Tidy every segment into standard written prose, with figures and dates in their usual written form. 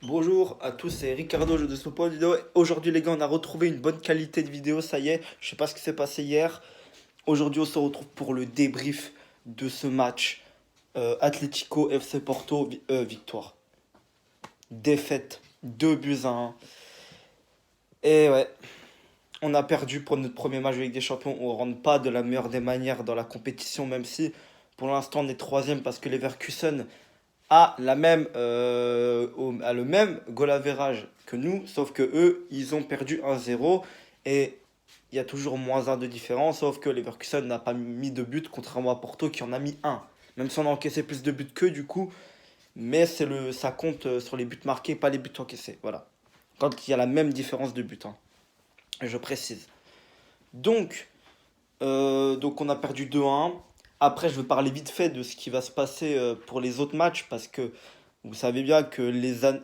Bonjour à tous, c'est Ricardo, je de ce point de vidéo. Aujourd'hui les gars, on a retrouvé une bonne qualité de vidéo, ça y est. Je sais pas ce qui s'est passé hier. Aujourd'hui, on se retrouve pour le débrief de ce match. Atlético FC Porto, victoire. Défaite, 2 buts à 1. Et ouais, on a perdu pour notre premier match de Ligue des Champions. On rentre pas de la meilleure des manières dans la compétition, même si pour l'instant on est troisième parce que Leverkusen a le même goal average que nous, sauf que eux, ils ont perdu 1-0 et il y a toujours -1 de différence, sauf que Leverkusen n'a pas mis de but, contrairement à Porto qui en a mis un. Même si on a encaissé plus de buts qu'eux du coup, mais ça compte sur les buts marqués, pas les buts encaissés. Voilà. Quand il y a la même différence de but, hein, je précise. Donc, donc on a perdu 2-1. Après, je veux parler vite fait de ce qui va se passer pour les autres matchs parce que vous savez bien que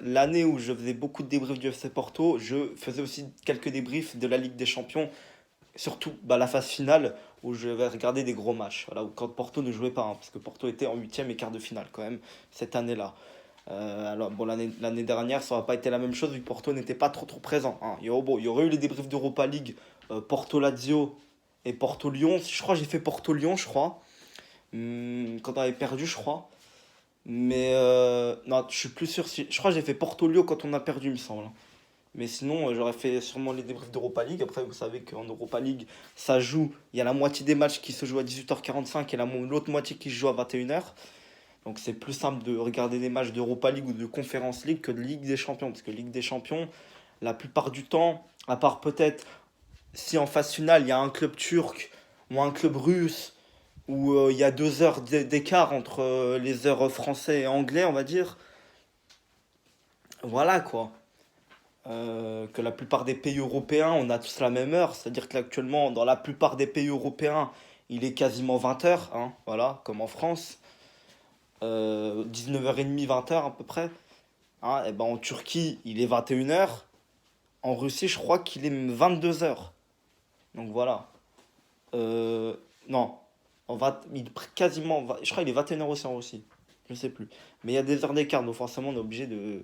l'année où je faisais beaucoup de débriefs du FC Porto, je faisais aussi quelques débriefs de la Ligue des Champions, surtout la phase finale où je vais regarder des gros matchs. Voilà, où quand Porto ne jouait pas, hein, parce que Porto était en huitième et quart de finale quand même cette année-là. Alors bon, l'année dernière, ça n'aurait pas été la même chose vu que Porto n'était pas trop présent, hein. Il y aurait eu les débriefs d'Europa League, Porto-Lazio et Porto-Lyon. Je crois que j'ai fait Porto-Lyon, je crois. Quand on avait perdu, je crois. Mais non, je suis plus sûr. Si... Je crois que j'ai fait Porto-Lyon quand on a perdu, il me semble, hein. Mais sinon, j'aurais fait sûrement les débriefs d'Europa League. Après, vous savez qu'en Europa League, ça joue. Il y a la moitié des matchs qui se jouent à 18h45 et l'autre moitié qui se joue à 21h. Donc c'est plus simple de regarder des matchs d'Europa League ou de Conference League que de Ligue des Champions. Parce que Ligue des Champions, la plupart du temps, à part peut-être si en phase finale, il y a un club turc ou un club russe, où il y a 2 heures d'écart entre les heures français et anglais, on va dire. Voilà quoi. Que la plupart des pays européens, on a tous la même heure. C'est-à-dire qu'actuellement, dans la plupart des pays européens, il est quasiment 20h, hein, voilà, comme en France. 19h30, 20h à peu près. Hein, et ben en Turquie, il est 21h. En Russie, je crois qu'il est 22h. Donc voilà. Non. Je crois qu'il est 21h aussi en Russie. Je sais plus. Mais il y a des heures d'écart, donc forcément on est obligé de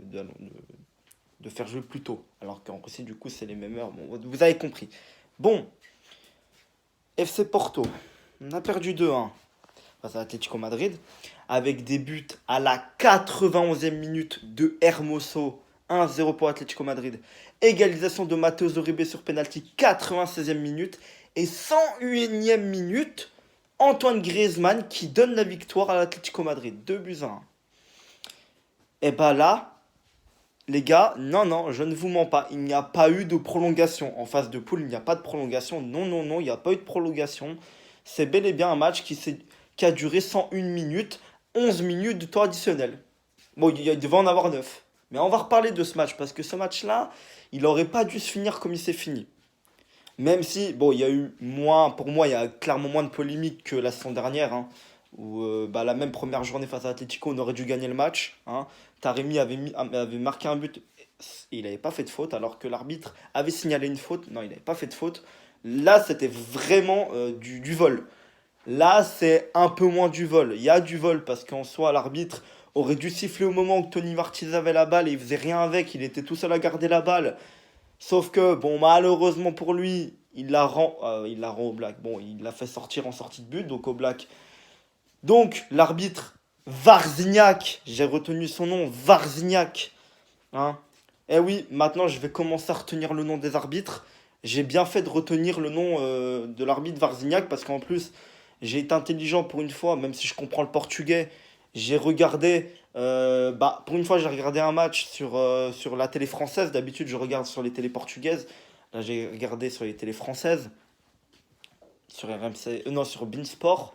faire jouer plus tôt. Alors qu'en Russie, du coup, c'est les mêmes heures. Bon, vous avez compris. Bon, FC Porto. On a perdu 2-1 face à Atlético Madrid. Avec des buts à la 91e minute de Hermoso. 1-0 pour Atlético Madrid. Égalisation de Matteo Zoribe sur penalty, 96e minute. Et 101e minute, Antoine Griezmann qui donne la victoire à l'Atlético Madrid. 2 buts à 1. Et bah là, les gars, non, non, je ne vous mens pas. Il n'y a pas eu de prolongation. En phase de poule, il n'y a pas de prolongation. Non, non, non, il n'y a pas eu de prolongation. C'est bel et bien un match qui a duré 101 minutes, 11 minutes de temps additionnel. Bon, il devait en avoir 9. Mais on va reparler de ce match parce que ce match-là, il n'aurait pas dû se finir comme il s'est fini. Même si, bon, il y a eu moins, pour moi, il y a clairement moins de polémique que la saison dernière, hein, où la même première journée face à Atletico, on aurait dû gagner le match, hein. Taremi avait marqué un but, et il n'avait pas fait de faute, alors que l'arbitre avait signalé une faute. Non, il n'avait pas fait de faute. Là, c'était vraiment du vol. Là, c'est un peu moins du vol. Il y a du vol parce qu'en soi, l'arbitre aurait dû siffler au moment où Tony Martins avait la balle et il faisait rien avec. Il était tout seul à garder la balle. Sauf que, bon, malheureusement pour lui, il la rend au Black. Bon, il l'a fait sortir en sortie de but, donc au Black. Donc, l'arbitre Varzignac, j'ai retenu son nom, Varzignac. Hein. Eh oui, maintenant je vais commencer à retenir le nom des arbitres. J'ai bien fait de retenir le nom de l'arbitre Varzignac parce qu'en plus, j'ai été intelligent pour une fois, même si je comprends le portugais. J'ai regardé, pour une fois, j'ai regardé un match sur la télé française. D'habitude, je regarde sur les télés portugaises. Là, j'ai regardé sur les télés françaises, sur RMC, non, sur Beansport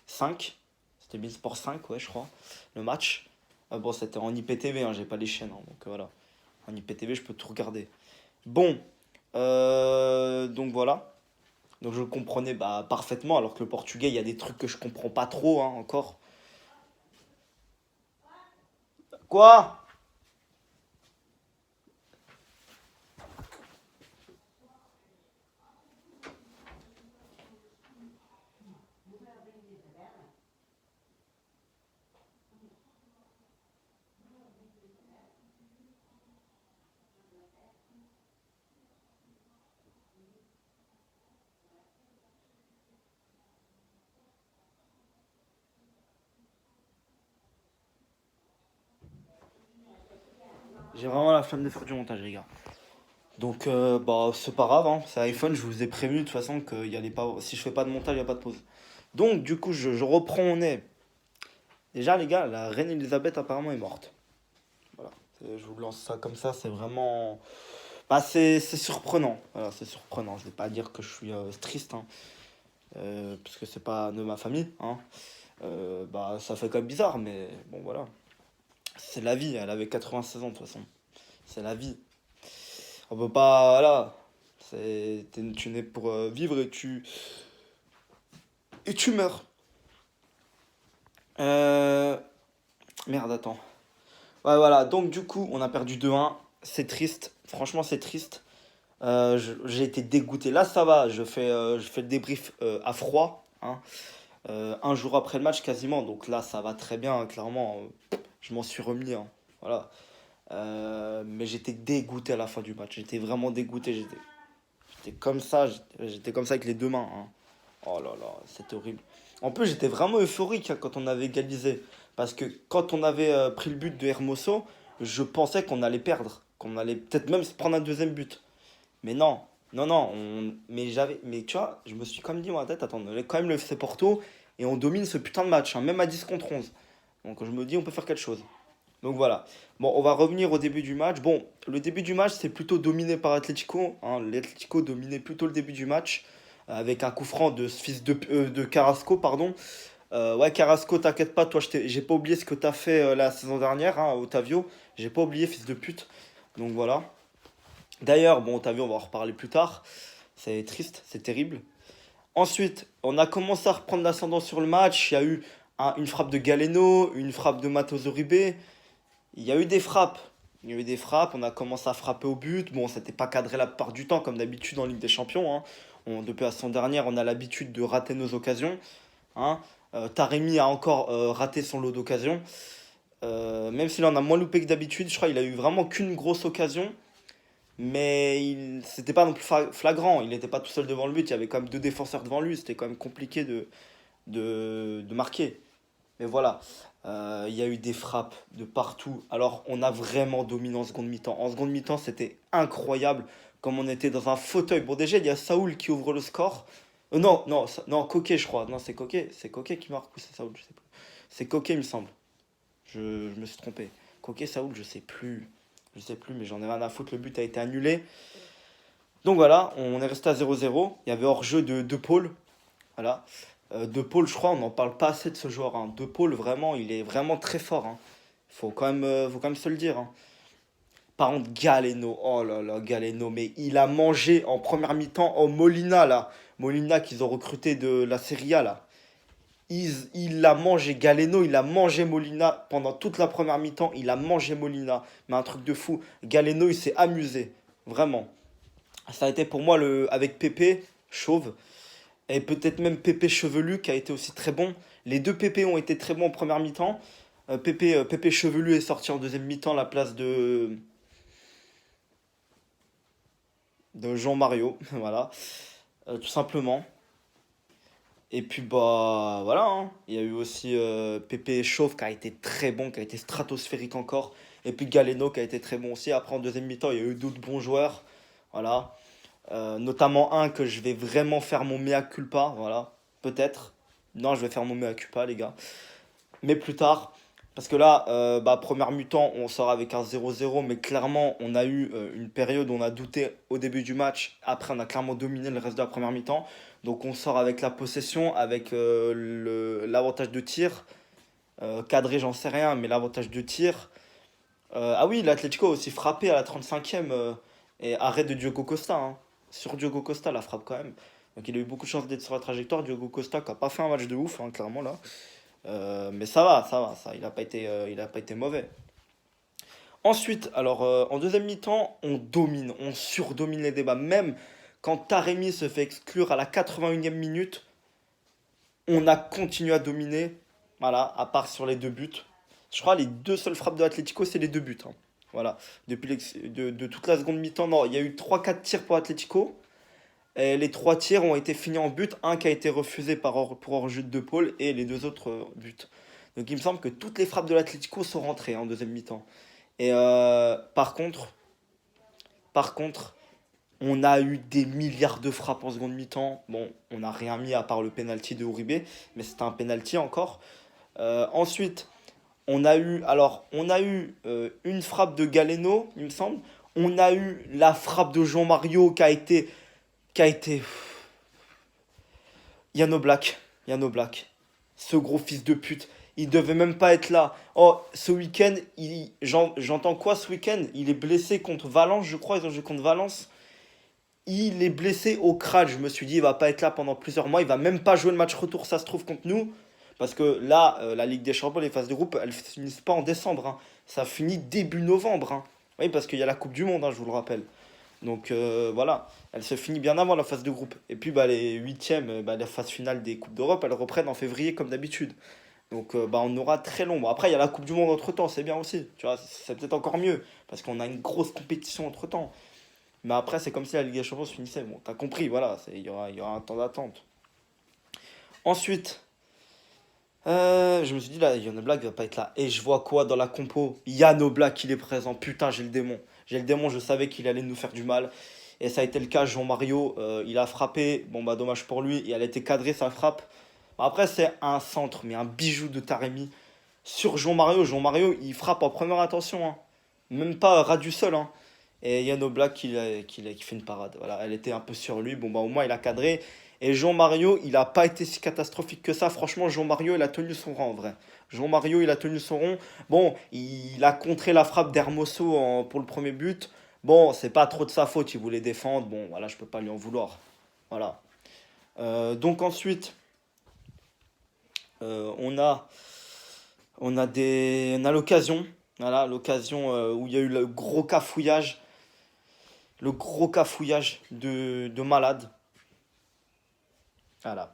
5. C'était Beansport 5, ouais, je crois, le match. Bon, c'était en IPTV, hein, j'ai pas les chaînes, hein, donc voilà. En IPTV, je peux tout regarder. Bon, donc voilà. Donc je le comprenais parfaitement, alors que le portugais, il y a des trucs que je comprends pas trop, hein, encore. Quoi? J'ai vraiment la flemme de faire du montage, les gars. Donc, bah, c'est pas grave, hein. C'est iPhone, je vous ai prévenu de toute façon que y allait pas, si je fais pas de montage, il n'y a pas de pause. Donc, du coup, je reprends, on est. Déjà, les gars, la reine Elisabeth apparemment est morte. Voilà. Je vous lance ça comme ça, c'est vraiment. Bah, c'est surprenant. Voilà, c'est surprenant. Je vais pas dire que je suis triste, hein, parce que c'est pas de ma famille, hein. Bah, ça fait quand même bizarre, mais bon, voilà. C'est la vie, elle avait 96 ans de toute façon. C'est la vie. On peut pas. Voilà. Tu nais pour vivre et tu meurs. Euh, Merde, attends. Ouais, voilà. Donc, du coup, on a perdu 2-1. C'est triste. Franchement, c'est triste. J'ai été dégoûté. Là, ça va. Je fais le débrief à froid, hein. Un jour après le match, quasiment. Donc là, ça va très bien, hein, clairement. Je m'en suis remis, hein. Voilà. Mais j'étais dégoûté à la fin du match. J'étais vraiment dégoûté. J'étais comme ça. J'étais comme ça avec les deux mains, hein. Oh là là, c'était horrible. En plus, j'étais vraiment euphorique, hein, quand on avait égalisé. Parce que quand on avait pris le but de Hermoso, je pensais qu'on allait perdre. Qu'on allait peut-être même se prendre un deuxième but. Mais non, non, non. Mais tu vois, je me suis quand même dit dans ma tête, attends, on est quand même le FC Porto et on domine ce putain de match, hein, même à 10 contre 11. Donc je me dis, on peut faire quelque chose. Donc voilà. Bon, on va revenir au début du match. Bon, le début du match, c'est plutôt dominé par Atlético, hein. L'Atlético dominait plutôt le début du match, avec un coup franc de ce fils de Carrasco, pardon. Ouais, Carrasco, t'inquiète pas, toi, j'ai pas oublié ce que t'as fait la saison dernière, hein, Otavio. J'ai pas oublié, fils de pute. Donc voilà. D'ailleurs, bon, Otavio, on va en reparler plus tard. C'est triste, c'est terrible. Ensuite, on a commencé à reprendre l'ascendant sur le match. Il y a eu une frappe de Galeno, une frappe de Matos Uribe. Il y a eu des frappes. Il y a eu des frappes, on a commencé à frapper au but. Bon, c'était pas cadré la plupart du temps, comme d'habitude en Ligue des Champions, hein. Depuis la saison dernière, on a l'habitude de rater nos occasions, hein. Taremi a encore raté son lot d'occasions. Même s'il en a moins loupé que d'habitude, je crois qu'il a eu vraiment qu'une grosse occasion. Mais c'était pas non plus flagrant. Il n'était pas tout seul devant le but. Il y avait quand même deux défenseurs devant lui. C'était quand même compliqué de marquer. Mais voilà, il y a eu des frappes de partout. Alors, on a vraiment dominé en seconde mi-temps. En seconde mi-temps, c'était incroyable comme on était dans un fauteuil. Bon, déjà, il y a Saoul qui ouvre le score. Non, non, non, Coquet, je crois. Non, c'est Coquet. C'est Coquet qui marque ou c'est Saoul, je sais plus. C'est Coquet, il me semble. Je me suis trompé. Coquet, Saoul, je sais plus. Je sais plus, mais j'en ai rien à foutre. Le but a été annulé. Donc voilà, on est resté à 0-0. Il y avait hors-jeu de Paul. Voilà. De Paul, je crois, on n'en parle pas assez de ce joueur, hein. De Paul, vraiment, il est vraiment très fort, hein. Faut quand même se le dire, hein. Par contre, Galeno, oh là là, Galeno, mais il a mangé en première mi-temps au Molina, là. Molina qu'ils ont recruté de la Serie A, là. Il a mangé Galeno, il a mangé Molina pendant toute la première mi-temps, il a mangé Molina. Mais un truc de fou. Galeno, il s'est amusé, vraiment. Ça a été pour moi avec Pépé, chauve. Et peut-être même Pépé Chevelu qui a été aussi très bon. Les deux Pépé ont été très bons en première mi-temps. Pépé Chevelu est sorti en deuxième mi-temps à la place de Jean Mario. Voilà. Tout simplement. Et puis bah voilà, hein. Il y a eu aussi Pépé Chauve qui a été très bon, qui a été stratosphérique encore. Et puis Galeno qui a été très bon aussi. Après en deuxième mi-temps, il y a eu d'autres bons joueurs. Voilà. Notamment un que je vais vraiment faire mon mea culpa. Voilà. Peut-être. Non, je vais faire mon mea culpa, les gars. Mais plus tard. Parce que là, bah, première mi-temps, on sort avec un 0-0, mais clairement, on a eu une période où on a douté au début du match. Après, on a clairement dominé le reste de la première mi-temps. Donc, on sort avec la possession, avec l'avantage de tir. Cadré, j'en sais rien, mais l'avantage de tir. Ah oui, l'Atlético a aussi frappé à la 35e. Et arrêt de Diogo Costa, hein. Sur Diogo Costa, la frappe quand même. Donc, il a eu beaucoup de chance d'être sur la trajectoire. Diogo Costa qui n'a pas fait un match de ouf, hein, clairement là. Mais ça va, il a pas été mauvais. Ensuite, alors en deuxième mi-temps, on domine, on surdomine les débats. Même quand Taremi se fait exclure à la 81e minute, on a continué à dominer. Voilà, à part sur les deux buts. Je crois les deux seules frappes de l'Atlético, c'est les deux buts, hein. Voilà, de toute la seconde mi-temps, non, il y a eu trois quatre tirs pour l'Atlético. Et les trois tirs ont été finis en but, un qui a été refusé pour hors-jeu de De Paul et les deux autres buts. Donc il me semble que toutes les frappes de l'Atlético sont rentrées, hein, en deuxième mi-temps. Et par contre, on a eu des milliards de frappes en seconde mi-temps. Bon, on n'a rien mis à part le penalty de Uribe, mais c'était un penalty encore. Ensuite, on a eu une frappe de Galeno, il me semble. On a eu la frappe de Jean Mario qui a été Yano Black. Yano Black. Ce gros fils de pute. Il devait même pas être là. Oh, ce week-end, j'entends quoi ce week-end? Il est blessé contre Valence, je crois. Ils ont joué contre Valence. Il est blessé au crâne. Je me suis dit, il va pas être là pendant plusieurs mois. Il va même pas jouer le match retour, ça se trouve, contre nous. Parce que là, la Ligue des Champions, les phases de groupe, elles finissent pas en décembre, hein. Ça finit début novembre, hein. Oui, parce qu'il y a la Coupe du Monde, hein, je vous le rappelle. Donc voilà, elle se finit bien avant la phase de groupe. Et puis bah, les huitièmes, la phase finale des Coupes d'Europe, elles reprennent en février comme d'habitude. Donc bah, on aura très long. Bon, après, il y a la Coupe du Monde entre-temps, c'est bien aussi. Tu vois, c'est peut-être encore mieux. Parce qu'on a une grosse compétition entre-temps. Mais après, c'est comme si la Ligue des Champions se finissait. Bon, t'as compris, voilà, il y aura un temps d'attente. Ensuite, je me suis dit, là, Yann Black va pas être là. Et je vois quoi dans la compo? Yann Black, il est présent. Putain, j'ai le démon. J'ai le démon, je savais qu'il allait nous faire du mal. Et ça a été le cas. Jean-Mario, il a frappé. Bon, bah, dommage pour lui. Et elle a été cadrée, sa frappe. Bon, après, c'est un centre, mais un bijou de Taremi. Sur Jean-Mario, Jean-Mario, il frappe en première intention, hein. Même pas ras du sol, hein. Et Yann Black qui fait une parade. Voilà, elle était un peu sur lui. Bon, bah, au moins, il a cadré. Et Jean-Mario, il a pas été si catastrophique que ça. Franchement, Jean-Mario, il a tenu son rang en vrai. Jean-Mario, il a tenu son rang. Bon, il a contré la frappe d'Hermoso pour le premier but. Bon, c'est pas trop de sa faute, il voulait défendre. Bon, voilà, je peux pas lui en vouloir. Voilà. Donc ensuite, euh, on a, on a l'occasion. Voilà, l'occasion où il y a eu le gros cafouillage. Le gros cafouillage de malade. Voilà.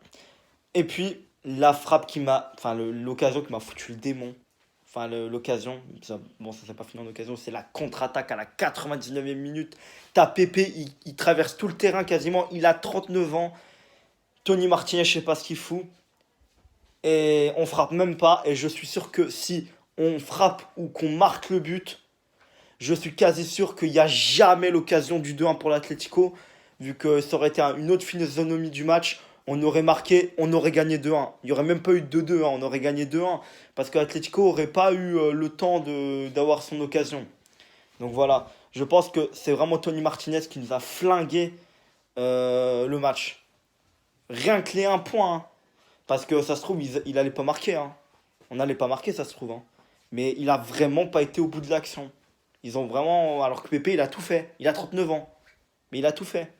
Et puis, la frappe qui m'a. Enfin, l'occasion qui m'a foutu le démon. Enfin, l'occasion. Bon, ça s'est pas fini en occasion. C'est la contre-attaque à la 99e minute. T'as Pépé, il traverse tout le terrain quasiment. Il a 39 ans. Tony Martinez, je sais pas ce qu'il fout. Et on frappe même pas. Et je suis sûr que si on frappe ou qu'on marque le but, je suis quasi sûr qu'il n'y a jamais l'occasion du 2-1 pour l'Atlético. Vu que ça aurait été une autre physionomie du match, on aurait marqué, on aurait gagné 2-1. Il n'y aurait même pas eu 2-2, hein, on aurait gagné 2-1. Parce que l'Atlético n'aurait pas eu le temps d'avoir son occasion. Donc voilà, je pense que c'est vraiment Tony Martinez qui nous a flingué le match. Rien que les 1 point, hein. Parce que ça se trouve, il allait pas marquer, hein. On n'allait pas marquer, ça se trouve, hein. Mais il a vraiment pas été au bout de l'action. Ils ont vraiment. Alors que Pépé, il a tout fait. Il a 39 ans. Mais il a tout fait.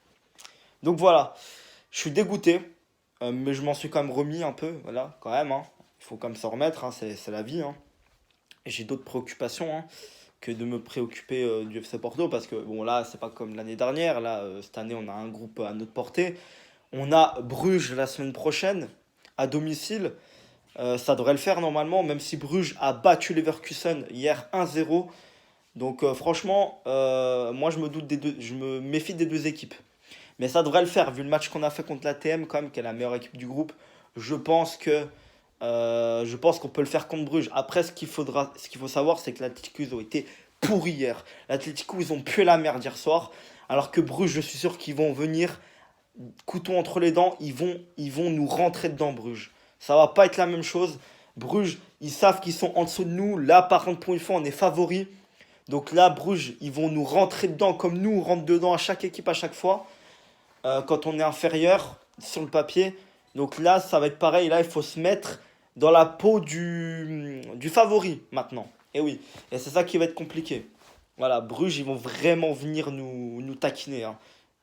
Donc voilà. Je suis dégoûté. Mais je m'en suis quand même remis un peu. Voilà, quand même, hein. Il faut quand même s'en remettre, hein, c'est la vie, hein. Et j'ai d'autres préoccupations, hein, que de me préoccuper du FC Porto. Parce que, bon, là, c'est pas comme l'année dernière. Là, cette année, on a un groupe à notre portée. On a Bruges la semaine prochaine, à domicile. Ça devrait le faire normalement, même si Bruges a battu Leverkusen hier 1-0. Donc franchement, moi je me doute des deux, je me méfie des deux équipes. Mais ça devrait le faire, vu le match qu'on a fait contre l'ATM, quand même, qui est la meilleure équipe du groupe. Je pense qu'on peut le faire contre Bruges. Après, ce qu'il faut savoir, c'est que l'Atlético, ils ont été pourris hier. L'Atlético, ils ont pué la merde hier soir. Alors que Bruges, je suis sûr qu'ils vont venir, couteau entre les dents, ils vont nous rentrer dedans, Bruges. Ça va pas être la même chose. Bruges, ils savent qu'ils sont en dessous de nous. Là, par contre, pour une fois, on est favoris. Donc là, Bruges, ils vont nous rentrer dedans comme nous, on rentre dedans à chaque équipe à chaque fois, quand on est inférieur sur le papier. Donc là, ça va être pareil. Là, il faut se mettre dans la peau du favori maintenant. Et oui, et c'est ça qui va être compliqué. Voilà, Bruges, ils vont vraiment venir nous taquiner, hein.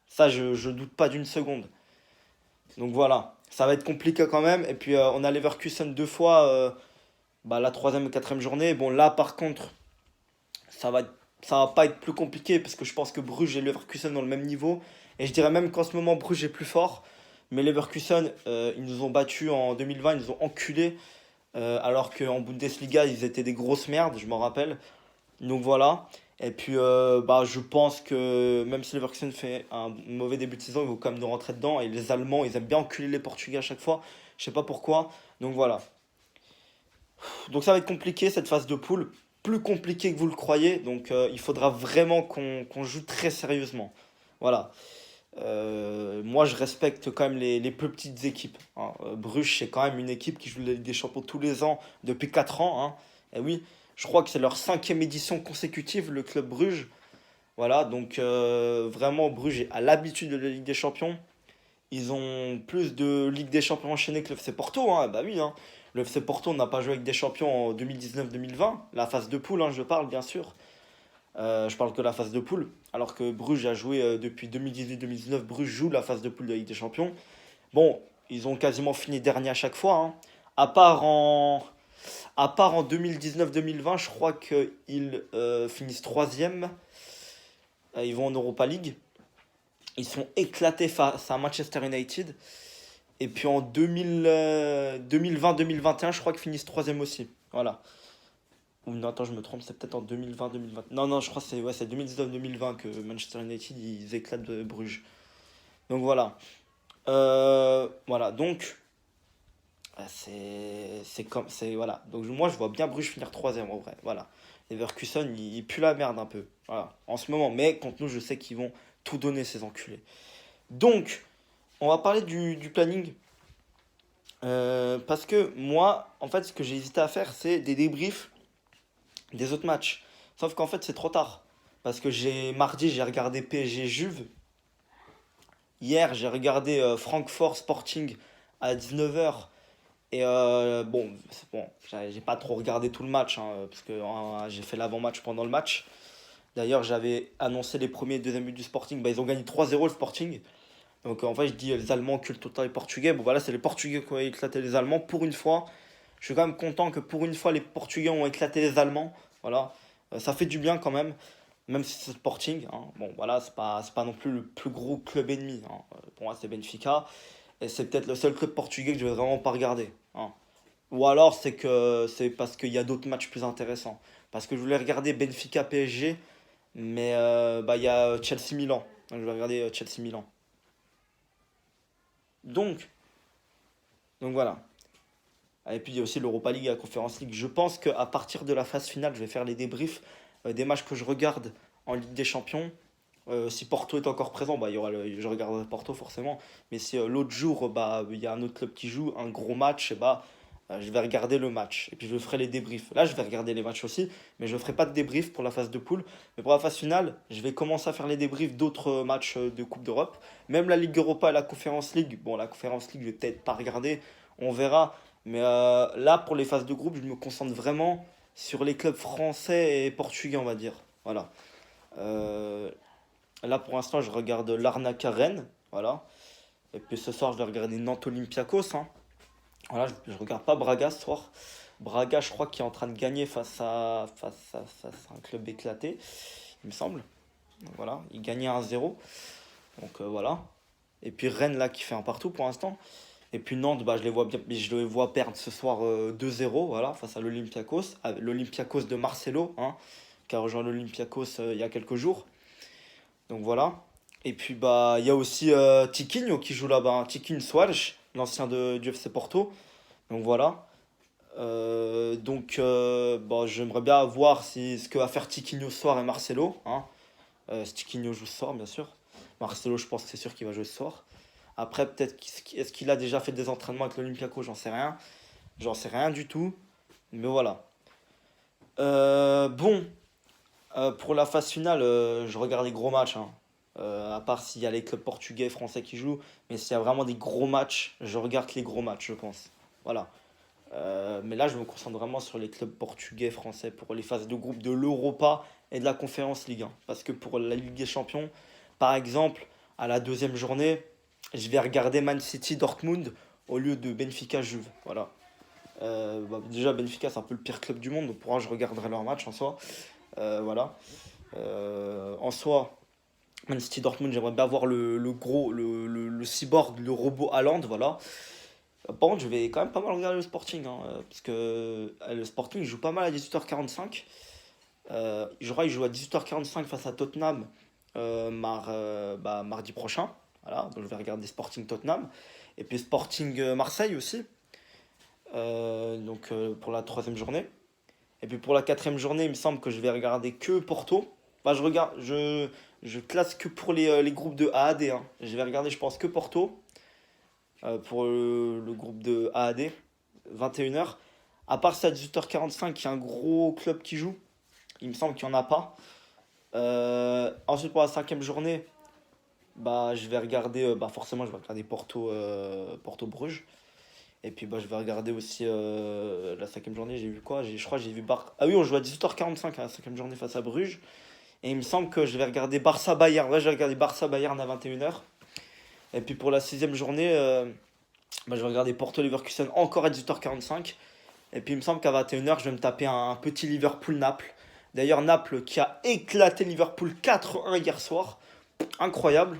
Ça, je doute pas d'une seconde. Donc voilà, ça va être compliqué quand même. Et puis, on a Leverkusen 2 fois, bah, la troisième et quatrième journée. Bon, là, par contre, ça va, ça va pas être plus compliqué parce que je pense que Bruges et Leverkusen ont le même niveau. Et je dirais même qu'en ce moment, Bruges est plus fort. Mais Leverkusen, ils nous ont battus en 2020, ils nous ont enculés. Alors qu'en Bundesliga, ils étaient des grosses merdes, je m'en rappelle. Donc voilà. Et puis, bah, je pense que même si Leverkusen fait un mauvais début de saison, ils vont quand même nous rentrer dedans. Et les Allemands, ils aiment bien enculer les Portugais à chaque fois. Je sais pas pourquoi. Donc voilà. Donc ça va être compliqué cette phase de poule. plus compliqué que vous le croyez. Donc il faudra vraiment qu'on joue très sérieusement. Voilà. Moi, je respecte quand même les plus petites équipes, hein. Bruges, c'est quand même une équipe qui joue la Ligue des Champions tous les ans depuis 4 ans, hein. Et oui, je crois que c'est leur cinquième édition consécutive, le club Bruges. Voilà, donc vraiment, Bruges a l'habitude de la Ligue des Champions. Ils ont plus de Ligue des Champions enchaînée que le FC Porto, hein. Bah oui, hein. Le FC Porto n'a pas joué avec des champions en 2019-2020, la phase de poule, hein, je parle bien sûr. Je parle que de la phase de poule. Alors que Bruges a joué depuis 2018-2019, Bruges joue la phase de poule de la Ligue des Champions. Bon, ils ont quasiment fini dernier à chaque fois, hein. À part en, à part en 2019-2020, je crois qu'ils finissent troisième. Ils vont en Europa League. Ils sont éclatés face à Manchester United. Et puis en 2020-2021, je crois qu'ils finissent troisième aussi. Voilà. Ou non, attends, je me trompe, c'est peut-être en 2020-2020. Non, non, je crois que c'est ouais, c'est 2019-2020 que Manchester United, ils éclatent de Bruges. Donc voilà. Voilà, donc voilà. Donc moi, je vois bien Bruges finir troisième en vrai. Voilà. Leverkusen, il pue la merde un peu. Voilà, en ce moment. Mais contre nous, je sais qu'ils vont tout donner, ces enculés. Donc, on va parler du planning. Parce que moi, en fait, ce que j'ai hésité à faire, c'est des débriefs des autres matchs. Sauf qu'en fait, c'est trop tard. Parce que mardi, j'ai regardé PSG Juve. Hier, j'ai regardé Francfort Sporting à 19h. Et bon, c'est bon, j'ai pas trop regardé tout le match, hein, parce que j'ai fait l'avant-match pendant le match. D'ailleurs, j'avais annoncé les premiers et deuxièmes buts du Sporting. Bah, ils ont gagné 3-0 le Sporting. Donc en fait, je dis les Allemands cultent autant les Portugais. Bon, voilà, c'est les Portugais qui ont éclaté les Allemands. Pour une fois, je suis quand même content que pour une fois, les Portugais ont éclaté les Allemands. Voilà. Ça fait du bien quand même. Même si c'est Sporting, hein. Bon, voilà, c'est pas non plus le plus gros club ennemi, hein. Pour moi, c'est Benfica. Et c'est peut-être le seul club portugais que je vais vraiment pas regarder, hein. Ou alors, c'est parce qu'il y a d'autres matchs plus intéressants. Parce que je voulais regarder Benfica PSG, mais bah, il y a Chelsea Milan. Donc, je vais regarder Chelsea Milan. Donc, donc voilà. Et puis il y a aussi l'Europa League et la Conference League. Je pense qu'à partir de la phase finale, je vais faire les débriefs des matchs que je regarde en Ligue des Champions. Si Porto est encore présent, bah, je regarderai Porto forcément. Mais si l'autre jour, bah, il y a un autre club qui joue un gros match, et bah, je vais regarder le match. Et puis je ferai les débriefs. Là, je vais regarder les matchs aussi, mais je ne ferai pas de débrief pour la phase de poule. Mais pour la phase finale, je vais commencer à faire les débriefs d'autres matchs de Coupe d'Europe. Même la Ligue Europa et la Conference League. Bon, la Conference League, je vais peut-être pas regarder. On verra. Mais là, pour les phases de groupe, je me concentre vraiment sur les clubs français et portugais, on va dire. Voilà. Euh, Là, pour l'instant, je regarde l'Arnaca Rennes. Voilà. Et puis ce soir, je vais regarder Nantes Olympiakos, hein. Voilà, je regarde pas Braga ce soir. Braga, je crois qu'il est en train de gagner face à un club éclaté, il me semble. Donc, voilà, il gagnait 1-0. Donc voilà. Et puis Rennes, là, qui fait un partout pour l'instant. Et puis Nantes, bah, je les vois perdre ce soir 2-0, voilà, face à l'Olympiakos. L'Olympiakos de Marcelo, hein, qui a rejoint l'Olympiakos il y a quelques jours. Donc voilà. Et puis bah il y a aussi Tiquinho qui joue là-bas, hein. Tiquinho Soares, l'ancien du FC Porto. Donc voilà. Bah, j'aimerais bien voir ce que va faire Tiquinho ce soir et Marcelo, hein. Si Tiquinho joue ce soir, bien sûr. Marcelo, je pense que c'est sûr qu'il va jouer ce soir. Après, peut-être est-ce qu'il a déjà fait des entraînements avec l'Olympiakos, j'en sais rien. J'en sais rien du tout. Mais voilà. Bon, pour la phase finale, je regarde les gros matchs, hein. À part s'il y a les clubs portugais, français qui jouent. Mais s'il y a vraiment des gros matchs, je regarde les gros matchs, je pense. Voilà. Mais là, je me concentre vraiment sur les clubs portugais, français pour les phases de groupe de l'Europa et de la Conférence Ligue 1. Parce que pour la Ligue des Champions, par exemple, à la deuxième journée, je vais regarder Man City Dortmund au lieu de Benfica Juve. Voilà. Bah, déjà, Benfica, c'est un peu le pire club du monde, donc pour moi, je regarderai leur match en soi. Voilà. En soi, Man City Dortmund, j'aimerais bien voir le gros, le cyborg, le robot Haaland, voilà. Par contre, je vais quand même pas mal regarder le Sporting, hein, parce que le Sporting il joue pas mal à 18h45. Je crois qu'il joue à 18h45 face à Tottenham mardi prochain. Voilà, donc je vais regarder Sporting Tottenham. Et puis Sporting Marseille aussi, pour la troisième journée. Et puis pour la quatrième journée, il me semble que je vais regarder que Porto. Enfin, je classe que pour les groupes de A à D, hein. Je vais regarder, je pense, que Porto pour le groupe de A à D, 21h. À part ça, à 18h45, il y a un gros club qui joue. Il me semble qu'il n'y en a pas. Ensuite, pour la cinquième journée, bah, je vais regarder, bah, forcément, je vais regarder Porto-Bruges. Et puis, bah, je vais regarder aussi la cinquième journée. J'ai vu quoi? Je crois que j'ai vu Ah oui, on joue à 18h45 à la cinquième journée face à Bruges. Et il me semble que je vais regarder Barça-Bayern. Ouais, je vais regarder Barça-Bayern à 21h. Et puis pour la sixième journée, bah, je vais regarder Porto-Leverkusen encore à 18h45. Et puis il me semble qu'à 21h, je vais me taper un petit Liverpool-Naples. D'ailleurs, Naples qui a éclaté Liverpool 4-1 hier soir. Incroyable.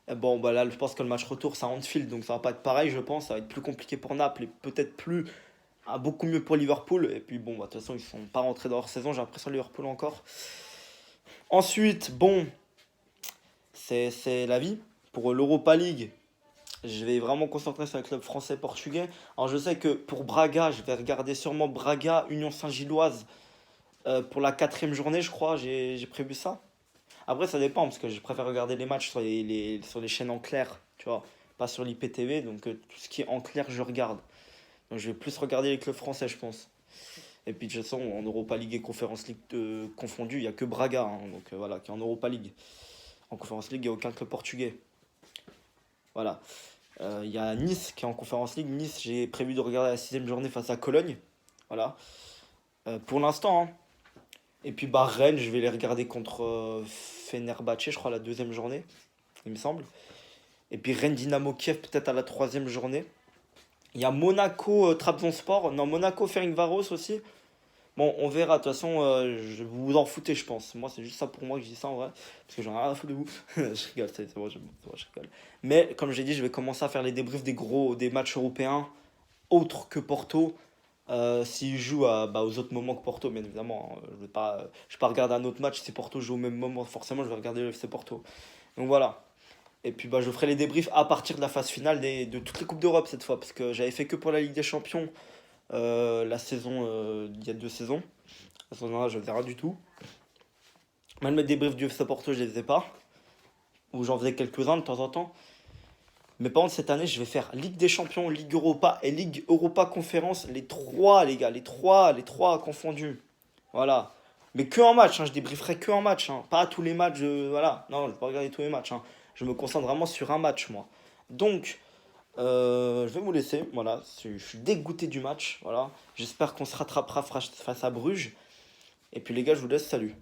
Et bon, bah là, je pense que le match retour, c'est à Anfield, donc ça va pas être pareil, je pense. Ça va être plus compliqué pour Naples et peut-être beaucoup mieux pour Liverpool. Et puis bon, bah, de toute façon, ils sont pas rentrés dans leur saison, j'ai l'impression Liverpool encore. Ensuite, bon, c'est la vie. Pour l'Europa League, je vais vraiment concentrer sur les clubs français et portugais. Alors je sais que pour Braga, je vais regarder sûrement Braga, Union Saint-Gilloise pour la quatrième journée, je crois. J'ai prévu ça. Après, ça dépend parce que je préfère regarder les matchs sur sur les chaînes en clair, tu vois, pas sur l'IPTV. Donc tout ce qui est en clair, je regarde. Donc je vais plus regarder les clubs français, je pense. Et puis de toute façon, en Europa League et Conference League confondus, il n'y a que Braga, hein, donc voilà, qui est en Europa League. En Conference League, il n'y a aucun club portugais. Voilà. Il y a Nice qui est en Conference League. Nice, j'ai prévu de regarder la sixième journée face à Cologne. Voilà. Pour l'instant, hein. Et puis bah, Rennes, je vais les regarder contre Fenerbahçe, je crois, la deuxième journée, il me semble. Et puis Rennes Dynamo Kiev, peut-être à la troisième journée. Il y a Monaco Trabzonspor. Non, Monaco Ferencváros aussi. Bon, on verra. De toute façon, vous vous en foutez, je pense. Moi, c'est juste ça pour moi que je dis ça en vrai. Parce que j'en ai rien à foutre de vous. Je rigole, c'est bon, je rigole. Mais comme j'ai dit, je vais commencer à faire les débriefs des matchs européens autres que Porto. S'ils jouent aux autres moments que Porto, bien évidemment, hein. Je vais pas regarder un autre match si Porto joue au même moment. Forcément, je vais regarder le FC Porto. Donc voilà. Et puis bah, je ferai les débriefs à partir de la phase finale de toutes les Coupes d'Europe cette fois. Parce que j'avais fait que pour la Ligue des Champions la saison, il y a 2 saisons. À ce moment-là, je ne faisais rien du tout. Même les débriefs du FC Porto, je les faisais pas. Ou j'en faisais quelques-uns de temps en temps. Mais par contre, cette année, je vais faire Ligue des Champions, Ligue Europa et Ligue Europa Conférence. Les trois, les gars. Les trois confondus. Voilà. Mais que en match, hein, je débrieferai que en match. Hein. Pas tous les matchs. Voilà. Non, je vais pas regarder tous les matchs. Hein. Je me concentre vraiment sur un match, moi. Donc, je vais vous laisser. Voilà. Je suis dégoûté du match. Voilà. J'espère qu'on se rattrapera face à Bruges. Et puis, les gars, je vous laisse. Salut.